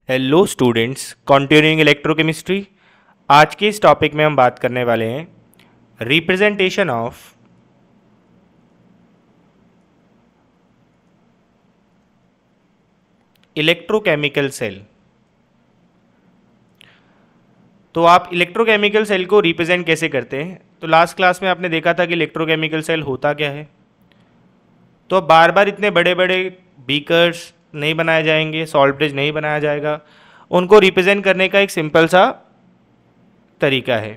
Hello students, continuing electrochemistry. आज के इस टॉपिक में हम बात करने वाले हैं रिप्रेजेंटेशन ऑफ इलेक्ट्रोकेमिकल सेल। तो आप इलेक्ट्रोकेमिकल सेल को रिप्रेजेंट कैसे करते हैं? तो लास्ट क्लास में आपने देखा था कि इलेक्ट्रोकेमिकल सेल होता क्या है। तो अब बार बार इतने बड़े बड़े बीकर्स नहीं बनाए जाएंगे, सॉल्ट ब्रिज नहीं बनाया जाएगा। उनको रिप्रेजेंट करने का एक सिंपल सा तरीका है।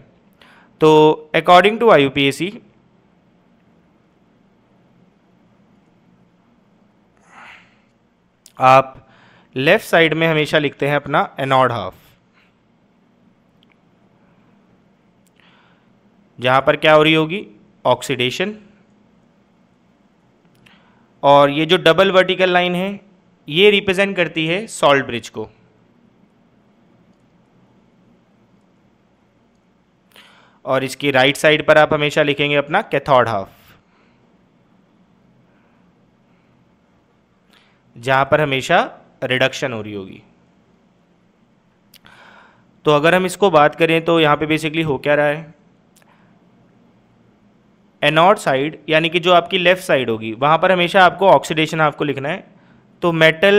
तो अकॉर्डिंग टू आईयूपीएसी, आप लेफ्ट साइड में हमेशा लिखते हैं अपना एनोड हाफ, जहां पर क्या हो रही होगी? ऑक्सीडेशन। और ये जो डबल वर्टिकल लाइन है ये रिप्रेजेंट करती है सॉल्ट ब्रिज को। और इसकी राइट साइड पर आप हमेशा लिखेंगे अपना कैथोड हाफ, जहां पर हमेशा रिडक्शन हो रही होगी। तो अगर हम इसको बात करें तो यहां पे बेसिकली हो क्या रहा है? एनोड साइड यानी कि जो आपकी लेफ्ट साइड होगी वहां पर हमेशा आपको ऑक्सीडेशन हाफ को लिखना है। तो मेटल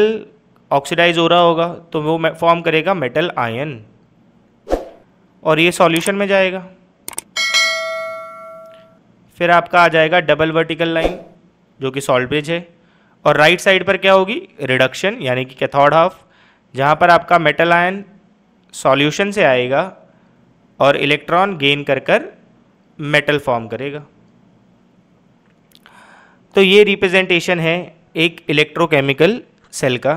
ऑक्सीडाइज हो रहा होगा तो वो फॉर्म करेगा मेटल आयन, और ये सॉल्यूशन में जाएगा। फिर आपका आ जाएगा डबल वर्टिकल लाइन जो कि सॉल्ट ब्रिज है। और राइट साइड पर क्या होगी? रिडक्शन यानी कि कैथोड हाफ, जहां पर आपका मेटल आयन सॉल्यूशन से आएगा और इलेक्ट्रॉन गेन कर कर मेटल फॉर्म करेगा। तो ये रिप्रेजेंटेशन है एक इलेक्ट्रोकेमिकल सेल का,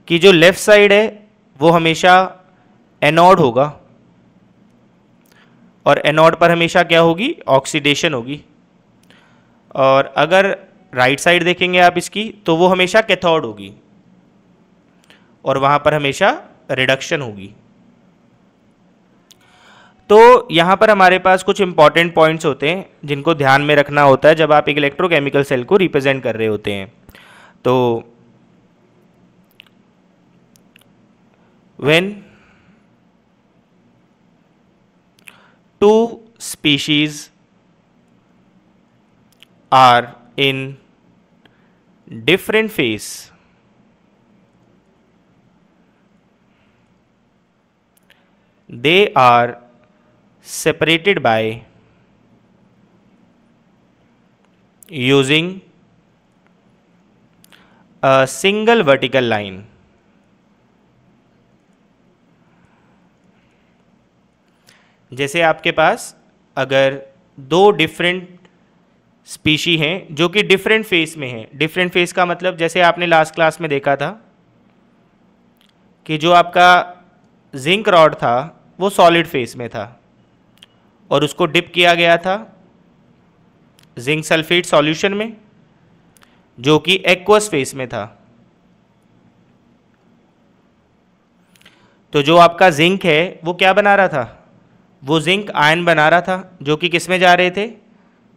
कि जो लेफ्ट साइड है वो हमेशा एनोड होगा और एनोड पर हमेशा क्या होगी? ऑक्सीडेशन होगी। और अगर राइट साइड देखेंगे आप इसकी तो वो हमेशा कैथोड होगी और वहां पर हमेशा रिडक्शन होगी। तो यहां पर हमारे पास कुछ इंपॉर्टेंट पॉइंट्स होते हैं जिनको ध्यान में रखना होता है जब आप एक इलेक्ट्रोकेमिकल सेल को रिप्रेजेंट कर रहे होते हैं। तो when two species are in different phase, they are separated by using a single vertical line। जैसे आपके पास अगर दो डिफरेंट स्पीशी हैं जो कि डिफरेंट फेस में हैं। डिफरेंट फेस का मतलब जैसे आपने लास्ट क्लास में देखा था कि जो आपका जिंक रॉड था वो सॉलिड फेस में था और उसको डिप किया गया था जिंक सल्फेट सॉल्यूशन में जो कि एक्वस फेस में था। तो जो आपका जिंक है वो क्या बना रहा था? वो जिंक आयन बना रहा था जो कि किस में जा रहे थे?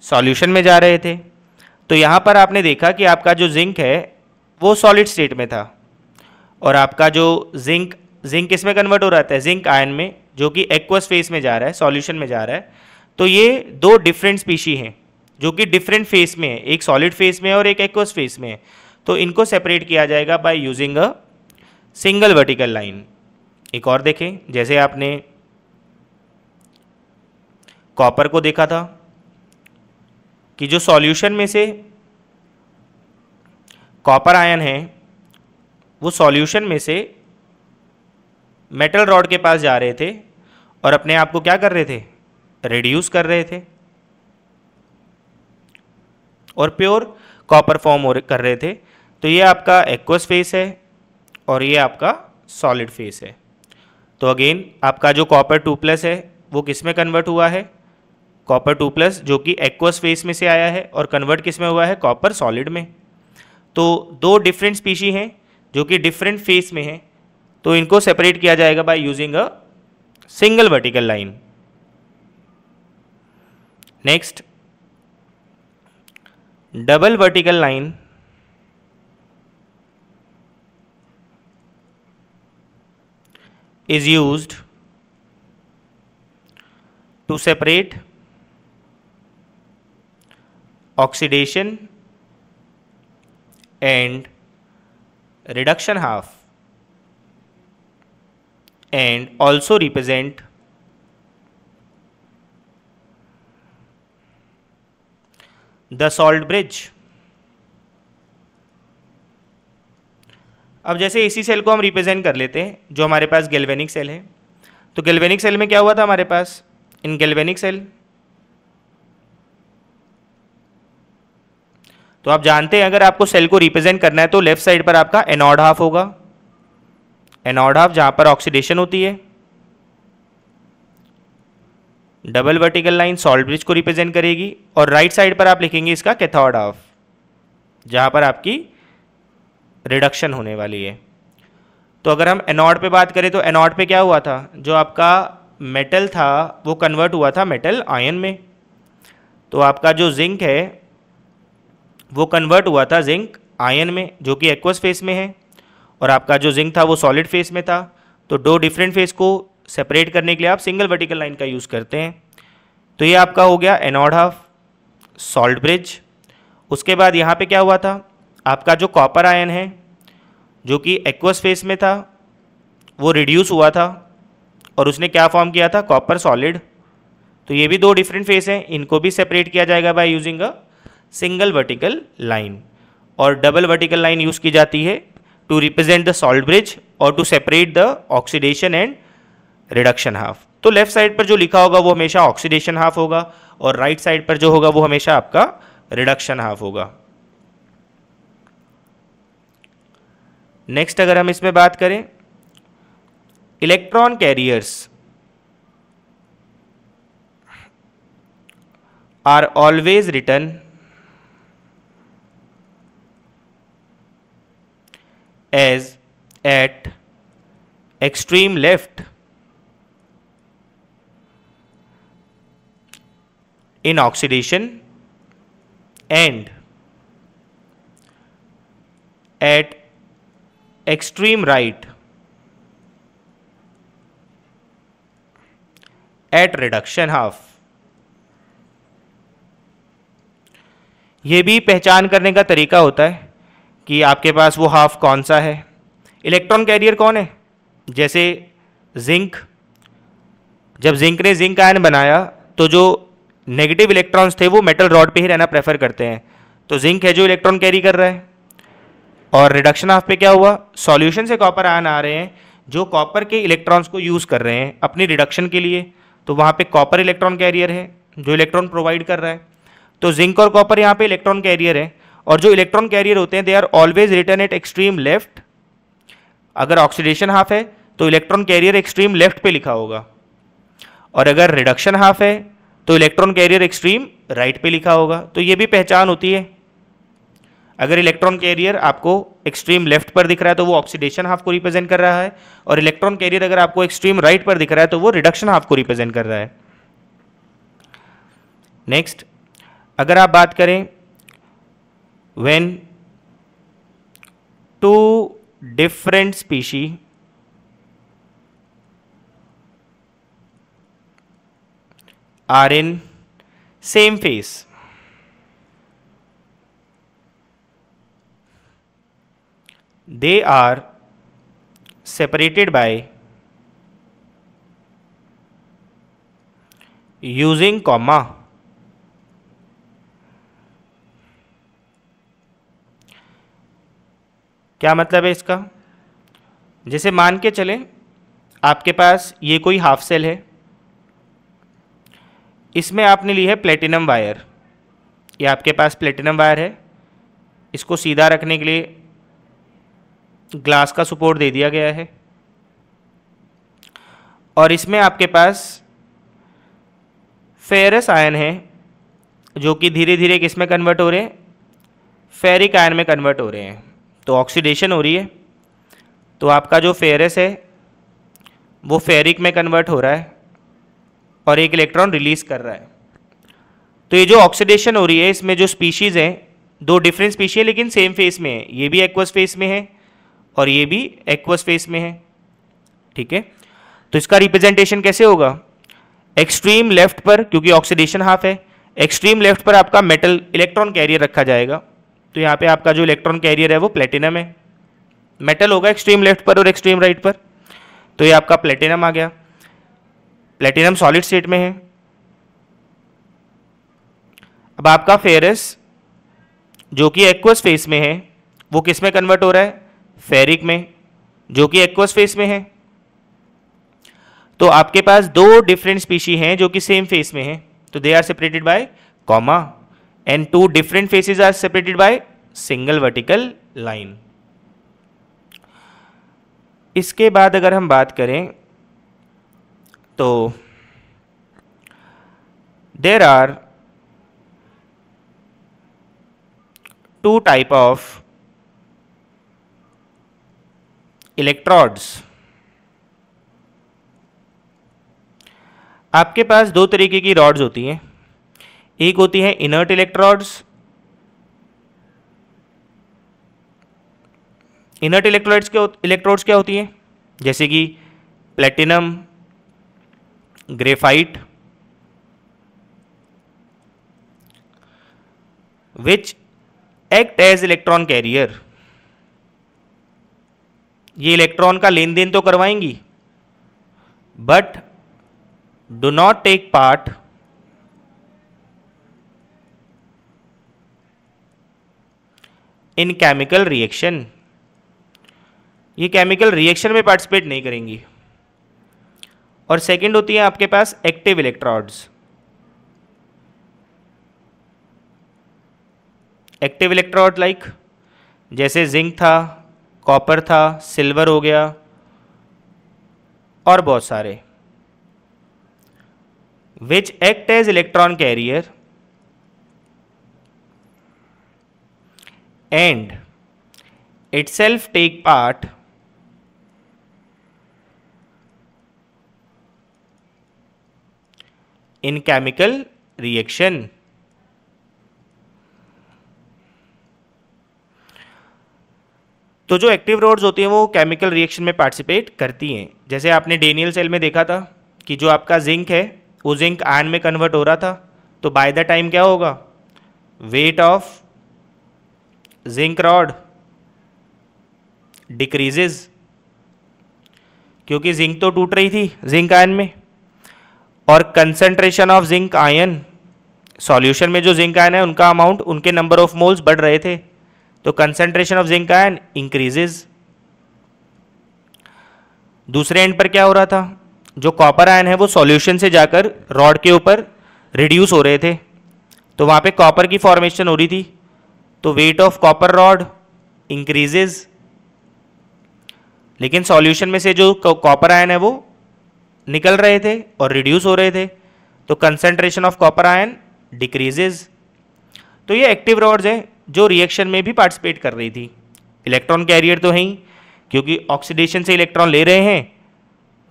सॉल्यूशन में जा रहे थे। तो यहाँ पर आपने देखा कि आपका जो जिंक है वो सॉलिड स्टेट में था और आपका जो जिंक किस में कन्वर्ट हो रहा था? जिंक आयन में, जो कि एक्वस फेस में जा रहा है, सॉल्यूशन में जा रहा है। तो ये दो डिफरेंट स्पीशी हैं जो कि डिफरेंट फेस में है, एक सॉलिड फेस में है और एक एक्वस फेस में है। तो इनको सेपरेट किया जाएगा by using a single vertical line. एक और देखें, जैसे आपने कॉपर को देखा था कि जो सॉल्यूशन में से कॉपर आयन है वो सॉल्यूशन में से मेटल रॉड के पास जा रहे थे और अपने आप को क्या कर रहे थे? रिड्यूस कर रहे थे और प्योर कॉपर फॉर्म कर रहे थे। तो ये आपका एक्वस फेस है और ये आपका सॉलिड फेस है। तो अगेन आपका जो कॉपर 2+ है वो किस में कन्वर्ट हुआ है? कॉपर 2+ जो कि एक्वस फेस में से आया है और कन्वर्ट किस में हुआ है? कॉपर सॉलिड में। तो दो डिफरेंट स्पीशी हैं जो कि डिफरेंट फेस में हैं, तो इनको सेपरेट किया जाएगा by using a single vertical line. Next, double vertical line is used to separate oxidation and reduction half and also represent the salt bridge. अब जैसे इसी सेल को हम रिप्रेजेंट कर लेते हैं जो हमारे पास गैल्वेनिक सेल है, तो गैल्वेनिक सेल में क्या हुआ था हमारे पास, इन गैल्वेनिक सेल, तो आप जानते हैं अगर आपको सेल को रिप्रेजेंट करना है तो लेफ्ट साइड पर आपका एनोड हाफ होगा, एनोड हाफ जहां पर ऑक्सीडेशन होती है, double vertical line salt bridge को रिप्रेजेंट करेगी, और राइट साइड पर आप लिखेंगे इसका कैथोड हाफ जहां पर आपकी रिडक्शन होने वाली है। तो अगर हम एनोड पे बात करें तो एनोड पे क्या हुआ था, जो आपका मेटल था वो कन्वर्ट हुआ था मेटल आयन में, तो आपका जो जिंक है वो कन्वर्ट हुआ था जिंक आयन में जो कि एक्वस फेस में है, और आपका जो जिंक था वो सॉलिड फेस में था। तो दो डिफरेंट फेस को सेपरेट करने के लिए आप सिंगल वर्टिकल लाइन का यूज़ करते हैं। तो ये आपका हो गया एनोड हाफ सॉल्ट ब्रिज। उसके बाद यहाँ पे क्या हुआ था, आपका जो कॉपर आयन है जो कि एक्वस फेस में था वो रिड्यूस हुआ था और उसने क्या फॉर्म किया था, कॉपर सॉलिड। तो ये भी दो डिफरेंट फेस हैं, इनको भी सेपरेट किया जाएगा by using a single vertical line, और डबल वर्टिकल लाइन यूज़ की जाती है to represent the salt bridge और to separate the oxidation and reduction half. तो लेफ्ट साइड पर जो लिखा होगा वो हमेशा ऑक्सीडेशन हाफ होगा और राइट साइड पर जो होगा वो हमेशा आपका रिडक्शन हाफ होगा। नेक्स्ट अगर हम इसमें बात करें, electron carriers are always written as at extreme left in oxidation and at extreme right at reduction half। ये भी पहचान करने का तरीका होता है कि आपके पास वो हाफ कौन सा है। इलेक्ट्रॉन कैरियर कौन है, जैसे जिंक, जब जिंक ने जिंक आयन बनाया तो जो नेगेटिव इलेक्ट्रॉन्स थे वो मेटल रॉड पे ही रहना प्रेफर करते हैं, तो जिंक है जो इलेक्ट्रॉन कैरी कर रहा है। और रिडक्शन हाफ पे क्या हुआ, सॉल्यूशन से कॉपर आयन आ रहे हैं जो कॉपर के इलेक्ट्रॉन्स को यूज़ कर रहे हैं अपनी रिडक्शन के लिए, तो वहाँ पे कॉपर इलेक्ट्रॉन कैरियर है जो इलेक्ट्रॉन प्रोवाइड कर रहा है। तो जिंक और कॉपर यहाँ पे इलेक्ट्रॉन कैरियर है, और जो इलेक्ट्रॉन कैरियर होते हैं they are always written at extreme left. अगर ऑक्सीडेशन हाफ है तो इलेक्ट्रॉन कैरियर एक्सट्रीम लेफ्ट पे लिखा होगा, और अगर रिडक्शन हाफ है तो इलेक्ट्रॉन कैरियर एक्सट्रीम राइट पे लिखा होगा। तो ये भी पहचान होती है, अगर इलेक्ट्रॉन कैरियर आपको एक्सट्रीम लेफ्ट पर दिख रहा है तो वो ऑक्सीडेशन हाफ को रिप्रेजेंट कर रहा है, और इलेक्ट्रॉन कैरियर अगर आपको एक्सट्रीम राइट पर दिख रहा है तो वो रिडक्शन हाफ को रिप्रेजेंट कर रहा है। नेक्स्ट अगर आप बात करें, when two different species are in same phase, they are separated by using comma। क्या मतलब है इसका, जैसे मान के चलें आपके पास ये कोई हाफ सेल है, इसमें आपने ली है प्लेटिनम वायर, ये आपके पास प्लेटिनम वायर है, इसको सीधा रखने के लिए ग्लास का सपोर्ट दे दिया गया है, और इसमें आपके पास फेरस आयन है जो कि धीरे धीरे किस में कन्वर्ट हो रहे हैं, फेरिक आयन में कन्वर्ट हो रहे हैं। तो ऑक्सीडेशन हो रही है, तो आपका जो फेरस है वो फेरिक में कन्वर्ट हो रहा है और एक इलेक्ट्रॉन रिलीज कर रहा है। तो ये जो ऑक्सीडेशन हो रही है इसमें जो स्पीशीज हैं, दो डिफरेंट स्पीशीज लेकिन सेम फेस में है, ये भी एक्वस फेस में है और ये भी एक्वस फेस में है, ठीक है। तो इसका रिप्रेजेंटेशन कैसे होगा? एक्सट्रीम लेफ्ट पर, क्योंकि ऑक्सीडेशन हाफ है, एक्सट्रीम लेफ्ट पर आपका मेटल इलेक्ट्रॉन कैरियर रखा जाएगा। तो यहाँ पे आपका जो इलेक्ट्रॉन कैरियर है वो प्लेटिनम है, मेटल होगा एक्सट्रीम लेफ्ट पर और एक्सट्रीम राइट पर। तो ये आपका प्लेटिनम आ गया। प्लेटिनम सॉलिड स्टेट में है। अब आपका फेरस जो कि एक्वस फेस में है वो किस में कन्वर्ट हो रहा है? फेरिक में, जो कि एक्वस फेस में है। तो आपके पास दो डिफरेंट स्पीशी हैं जो कि सेम फेस में हैं, तो they are separated by comma, and two different phases are separated by single vertical line. इसके बाद अगर हम बात करें तो there are two type of electrodes. आपके पास दो तरीके की रॉड्स होती हैं। एक होती है इनर्ट इलेक्ट्रोड्स। इनर्ट इलेक्ट्रोड्स क्या होती हैं? जैसे कि platinum, graphite, which act as electron carrier. ये इलेक्ट्रॉन का लेन देन तो करवाएंगी, but do not take part in chemical reaction. ये केमिकल रिएक्शन में पार्टिसिपेट नहीं करेंगी। और सेकंड होती है आपके पास active electrodes. Active electrode like जैसे जिंक था, कॉपर था, सिल्वर हो गया और बहुत सारे, which act as electron carrier and itself take part in chemical reaction। तो जो एक्टिव रोड्स होती हैं वो केमिकल रिएक्शन में पार्टिसिपेट करती हैं। जैसे आपने डेनियल सेल में देखा था कि जो आपका जिंक है वो जिंक आयन में कन्वर्ट हो रहा था, तो बाय द टाइम क्या होगा? Weight of zinc rod decreases, क्योंकि जिंक तो टूट रही थी जिंक आयन में, और concentration of zinc ion, solution में जो जिंक आयन है उनका अमाउंट, उनके नंबर ऑफ मोल्स बढ़ रहे थे, तो concentration of zinc ion increases. दूसरे एंड पर क्या हो रहा था? जो कॉपर आयन है वो सॉल्यूशन से जाकर रॉड के ऊपर रिड्यूस हो रहे थे, तो वहाँ पे कॉपर की फॉर्मेशन हो रही थी, तो weight of copper rod increases. लेकिन सॉल्यूशन में से जो कॉपर आयन है वो निकल रहे थे और रिड्यूस हो रहे थे, तो concentration of copper ion decreases. तो ये एक्टिव रॉड्स हैं जो रिएक्शन में भी पार्टिसिपेट कर रही थी। इलेक्ट्रॉन कैरियर तो है ही, क्योंकि ऑक्सीडेशन से इलेक्ट्रॉन ले रहे हैं,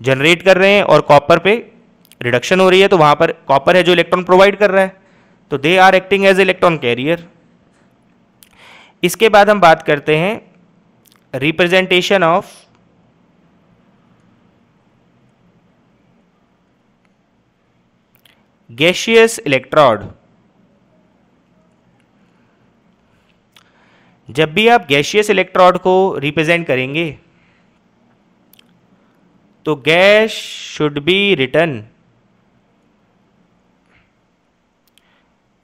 जनरेट कर रहे हैं, और कॉपर पे रिडक्शन हो रही है, तो वहाँ पर कॉपर है जो इलेक्ट्रॉन प्रोवाइड कर रहा है, तो they are acting as electron carrier. इसके बाद हम बात करते हैं रिप्रेजेंटेशन ऑफ गैसियस इलेक्ट्रोड। जब भी आप गैसियस इलेक्ट्रोड को रिप्रेजेंट करेंगे तो gas should be written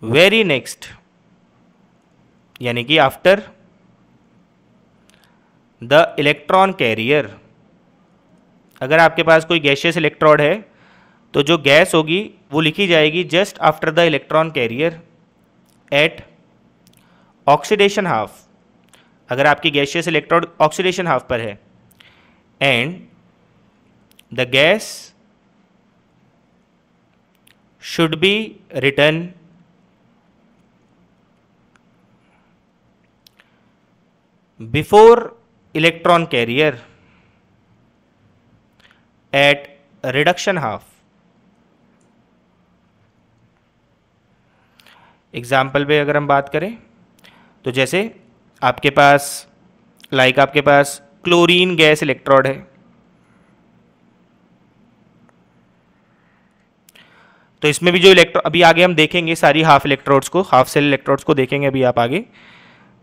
very next, यानी कि आफ्टर द इलेक्ट्रॉन कैरियर। अगर आपके पास कोई गैसियस इलेक्ट्रोड है तो जो गैस होगी वो लिखी जाएगी just after the electron carrier at oxidation half, अगर आपकी गैसियस इलेक्ट्रोड ऑक्सीडेशन हाफ पर है, and the gas should be written before electron carrier at reduction half. Example पे अगर हम बात करें तो जैसे आपके पास आपके पास क्लोरीन गैस इलेक्ट्रोड है, तो इसमें भी जो इलेक्ट्रो अभी आगे हम देखेंगे सारी हाफ इलेक्ट्रोड्स को, हाफ सेल इलेक्ट्रोड्स को देखेंगे अभी आप आगे।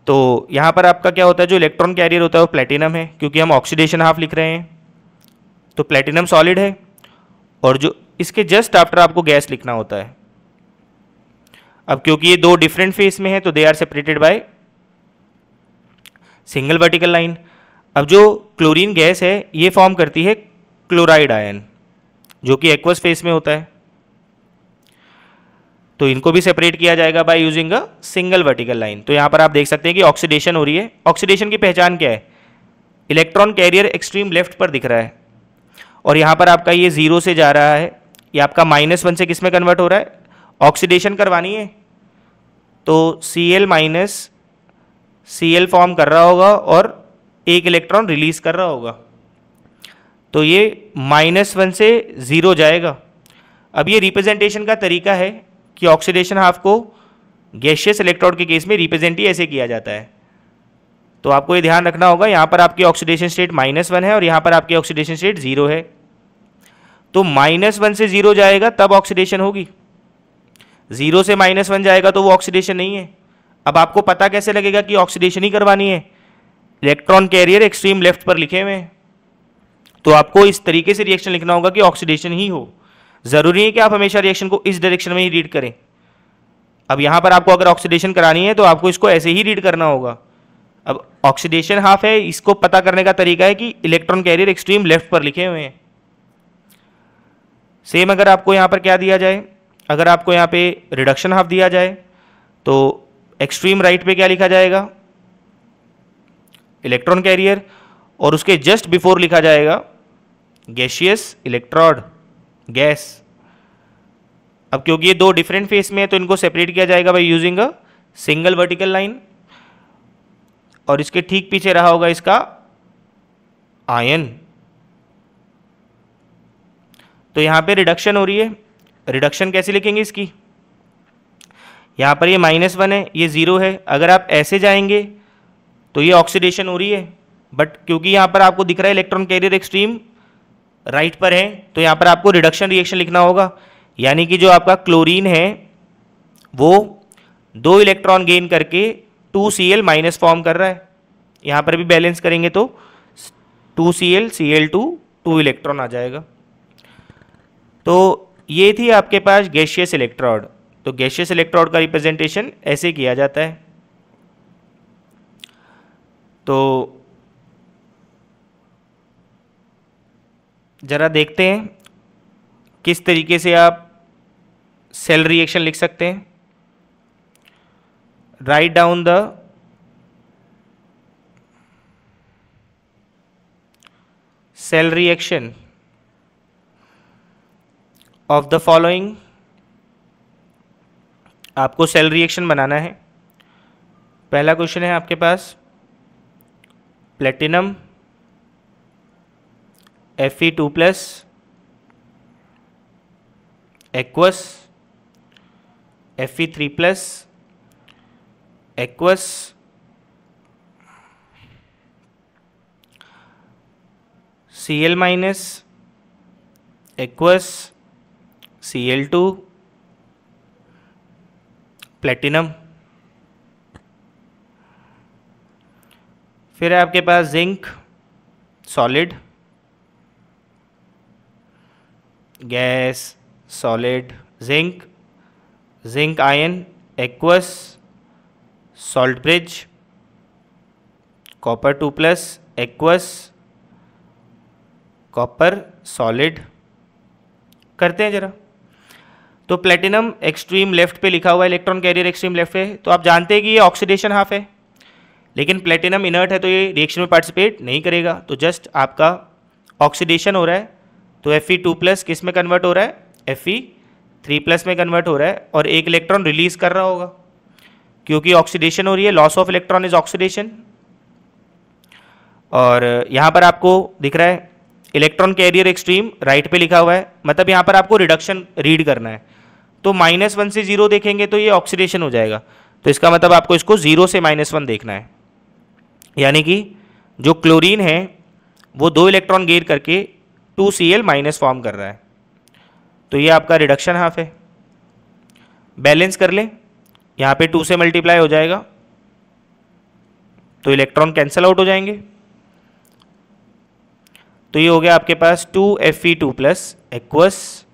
तो यहाँ पर आपका क्या होता है, जो इलेक्ट्रॉन कैरियर होता है वो प्लेटिनम है, क्योंकि हम ऑक्सीडेशन हाफ लिख रहे हैं, तो प्लेटिनम सॉलिड है। और जो इसके जस्ट आफ्टर आपको गैस लिखना होता है। अब क्योंकि ये दो डिफरेंट फेस में है तो they are separated by single vertical line. अब जो क्लोरीन गैस है ये फॉर्म करती है क्लोराइड आयन, जो कि एक्वस फेस में होता है, तो इनको भी सेपरेट किया जाएगा by using a single vertical line. तो यहां पर आप देख सकते हैं कि ऑक्सीडेशन हो रही है। ऑक्सीडेशन की पहचान क्या है, इलेक्ट्रॉन कैरियर एक्सट्रीम लेफ्ट पर दिख रहा है, और यहां पर आपका ये 0 से जा रहा है, ये आपका -1 से किस में कन्वर्ट हो रहा है, ऑक्सीडेशन करवानी है तो Cl माइनस Cl फॉर्म कर रहा होगा और एक इलेक्ट्रॉन रिलीज कर रहा होगा, तो ये -1 से 0 जाएगा। अब ये रिप्रेजेंटेशन का तरीका है कि ऑक्सीडेशन हाफ को गैसियस इलेक्ट्रोड के केस में रिप्रेजेंट ही ऐसे किया जाता है। तो आपको ये ध्यान रखना होगा, यहाँ पर आपकी ऑक्सीडेशन स्टेट -1 है और यहाँ पर आपकी ऑक्सीडेशन स्टेट 0 है, तो -1 से 0 जाएगा तब ऑक्सीडेशन होगी, 0 से -1 जाएगा तो वो ऑक्सीडेशन नहीं है। अब आपको पता कैसे लगेगा कि ऑक्सीडेशन ही करवानी है, इलेक्ट्रॉन कैरियर एक्सट्रीम लेफ्ट पर लिखे हुए हैं, तो आपको इस तरीके से रिएक्शन लिखना होगा कि ऑक्सीडेशन ही हो। जरूरी है कि आप हमेशा रिएक्शन को इस डायरेक्शन में ही रीड करें। अब यहां पर आपको अगर ऑक्सीडेशन करानी है तो आपको इसको ऐसे ही रीड करना होगा। अब ऑक्सीडेशन हाफ है, इसको पता करने का तरीका है कि इलेक्ट्रॉन कैरियर एक्सट्रीम लेफ्ट पर लिखे हुए हैं। सेम अगर आपको यहां पर क्या दिया जाए, अगर आपको यहां पे रिडक्शन हाफ दिया जाए तो एक्सट्रीम राइट पे क्या लिखा जाएगा, इलेक्ट्रॉन कैरियर, और उसके जस्ट बिफोर लिखा जाएगा गैसियस इलेक्ट्रोड, गैस। अब क्योंकि ये दो डिफरेंट फेस में है तो इनको सेपरेट किया जाएगा by using a single vertical line, और इसके ठीक पीछे रहा होगा इसका आयन। तो यहां पे रिडक्शन हो रही है, रिडक्शन कैसे लिखेंगे इसकी, यहां पर ये -1 है, ये 0 है, अगर आप ऐसे जाएंगे तो ये ऑक्सीडेशन हो रही है, बट क्योंकि यहां पर आपको दिख रहा है इलेक्ट्रॉन कैरियर एक्सट्रीम राइट पर है तो यहां पर आपको रिडक्शन रिएक्शन लिखना होगा, यानी कि जो आपका क्लोरीन है वो 2 इलेक्ट्रॉन गेन करके 2Cl माइनस फॉर्म कर रहा है। यहां पर भी बैलेंस करेंगे तो 2Cl Cl2 2 इलेक्ट्रॉन आ जाएगा। तो ये थी आपके पास गैसियस इलेक्ट्रोड। तो गैसियस इलेक्ट्रोड का रिप्रेजेंटेशन ऐसे किया जाता है। तो जरा देखते हैं किस तरीके से आप सेल रिएक्शन लिख सकते हैं। Write down the cell reaction of the following. आपको सेल रिएक्शन बनाना है। पहला क्वेश्चन है आपके पास, platinum Fe2+, aqueous Fe3+, aqueous Cl-, aqueous Cl2, platinum. फिर है आपके पास zinc solid, gas solid, zinc, zinc ion aqueous, salt bridge, copper 2+, aqueous, copper solid. करते हैं जरा। तो प्लेटिनम एक्सट्रीम लेफ्ट पे लिखा हुआ है, इलेक्ट्रॉन कैरियर एक्सट्रीम लेफ्ट पे, तो आप जानते हैं कि ये ऑक्सीडेशन हाफ है, लेकिन प्लेटिनम इनर्ट है तो ये रिएक्शन में पार्टिसिपेट नहीं करेगा। तो जस्ट आपका ऑक्सीडेशन हो रहा है तो Fe2+ किस में कन्वर्ट हो रहा है, Fe3+ में कन्वर्ट हो रहा है, और एक इलेक्ट्रॉन रिलीज कर रहा होगा क्योंकि ऑक्सीडेशन हो रही है। Loss of electron is oxidation. और यहाँ पर आपको दिख रहा है इलेक्ट्रॉन कैरियर एक्सट्रीम राइट पे लिखा हुआ है, मतलब यहाँ पर आपको रिडक्शन रीड करना है। तो -1 से 0 देखेंगे तो ये ऑक्सीडेशन हो जाएगा, तो इसका मतलब आपको इसको 0 से -1 देखना है, यानी कि जो क्लोरीन है वो 2 इलेक्ट्रॉन गेन करके 2Cl- फॉर्म कर रहा है। तो ये आपका रिडक्शन हाफ है। बैलेंस कर लें, यहाँ पे 2 से मल्टीप्लाई हो जाएगा तो इलेक्ट्रॉन कैंसल आउट हो जाएंगे। तो ये हो गया आपके पास 2Fe2 plus aqueous,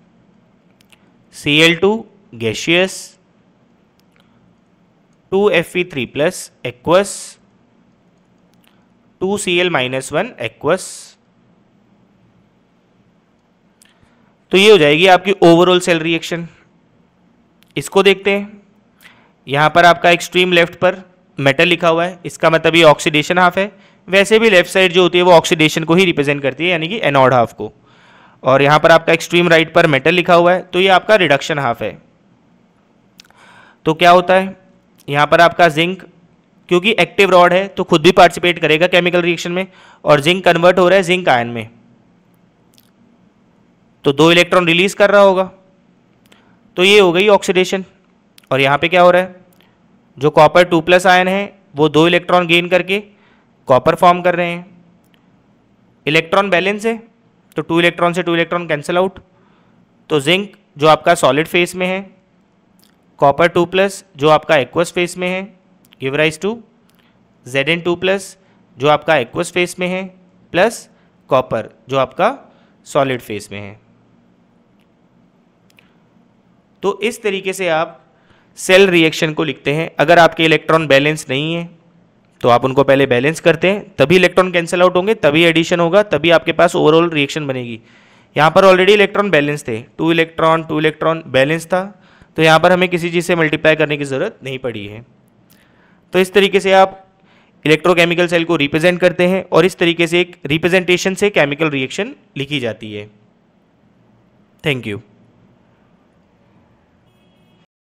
Cl2 gaseous, 2Fe3 plus aqueous, 2Cl-1 aqueous. तो ये हो जाएगी आपकी ओवरऑल सेल रिएक्शन। इसको देखते हैं। यहां पर आपका एक्सट्रीम लेफ्ट पर मेटल लिखा हुआ है, इसका मतलब ये ऑक्सीडेशन हाफ है। वैसे भी लेफ्ट साइड जो होती है वो ऑक्सीडेशन को ही रिप्रेजेंट करती है, यानी कि एनोड हाफ को। और यहां पर आपका एक्सट्रीम राइट पर मेटल लिखा हुआ है, तो ये आपका रिडक्शन हाफ है। तो क्या होता है यहां पर आपका जिंक, क्योंकि एक्टिव रॉड है तो खुद भी पार्टिसिपेट करेगा केमिकल रिएक्शन में, और जिंक कन्वर्ट हो रहा है जिंक आयन में, तो 2 इलेक्ट्रॉन रिलीज कर रहा होगा। तो ये हो गई ऑक्सीडेशन। और यहां पे क्या हो रहा है, जो कॉपर 2+ आयन है वो 2 इलेक्ट्रॉन गेन करके कॉपर फॉर्म कर रहे हैं। इलेक्ट्रॉन बैलेंस है तो 2 इलेक्ट्रॉन से 2 इलेक्ट्रॉन कैंसिल आउट। तो जिंक जो आपका सॉलिड फेस में है, कॉपर 2+ जो आपका एक्वस फेस में है, गिव राइज टू Zn2+ जो आपका एक्वस फेस में है, प्लस कॉपर जो आपका सॉलिड फेस में है। तो इस तरीके से आप सेल रिएक्शन को लिखते हैं। अगर आपके इलेक्ट्रॉन बैलेंस नहीं है तो आप उनको पहले बैलेंस करते हैं, तभी इलेक्ट्रॉन कैंसिल आउट होंगे, तभी एडिशन होगा, तभी आपके पास ओवरऑल रिएक्शन बनेगी। यहाँ पर ऑलरेडी इलेक्ट्रॉन बैलेंस थे, 2 इलेक्ट्रॉन बैलेंस था, तो यहाँ पर हमें किसी चीज़ से मल्टीप्लाई करने की ज़रूरत नहीं पड़ी है। तो इस तरीके से आप इलेक्ट्रोकेमिकल सेल को रिप्रेजेंट करते हैं, और इस तरीके से एक रिप्रेजेंटेशन से केमिकल रिएक्शन लिखी जाती है। Thank you.